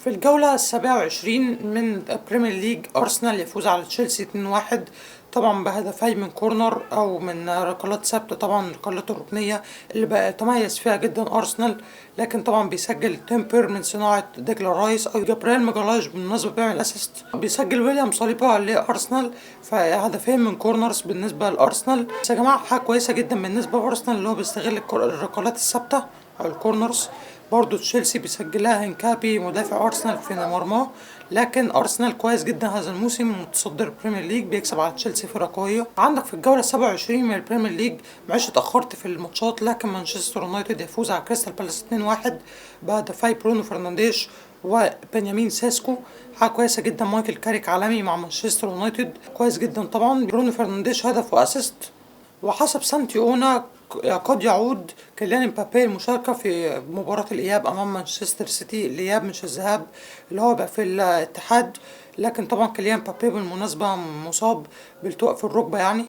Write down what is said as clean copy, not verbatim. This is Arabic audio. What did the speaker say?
في الجولة ال27 من البريمير ليج أرسنال يفوز على تشيلسي 2-1 طبعا بهدفي من كورنر أو من ركلات ثابتة، طبعا الركلات الركنية اللي بقى يتميز فيها جدا أرسنال. لكن طبعا بيسجل تيمبر من صناعة ديكلان رايس أو جابرييل ماجالايش بالمناسبة بيعمل أسيست، بيسجل ويليام صليبا لأرسنال فهدفين من كورنرز بالنسبة لأرسنال. بس يا جماعة حاجة كويسة جدا بالنسبة لأرسنال اللي هو بيستغل الركلات الثابتة أو الكورنرز. برضو تشيلسي بيسجلها هنكابي مدافع أرسنال في مرماه. لكن أرسنال كويس جدا هذا الموسم، متصدر البريمير ليج، بيكسب على تشيلسي فرقة قوية. عندك في الجولة 27 من البريمير ليج، معلش اتأخرت في الماتشات، لكن مانشستر يونايتد يفوز على كريستال بالاس 2-1 بهدفي برونو فرنانديش وبنيامين سيسكو. حاجة كويسة جدا، مايكل كاريك عالمي مع مانشستر يونايتد كويس جدا. طبعا برونو فرنانديش هدف وأسيست. وحسب سانتي اونا قد يعود كيليان امبابي المشاركة في مباراة الإياب أمام مانشستر سيتي، الإياب مش الذهاب اللي هو بقى في الاتحاد. لكن طبعا كيليان امبابي بالمناسبة مصاب بالتواء في الركبة يعني،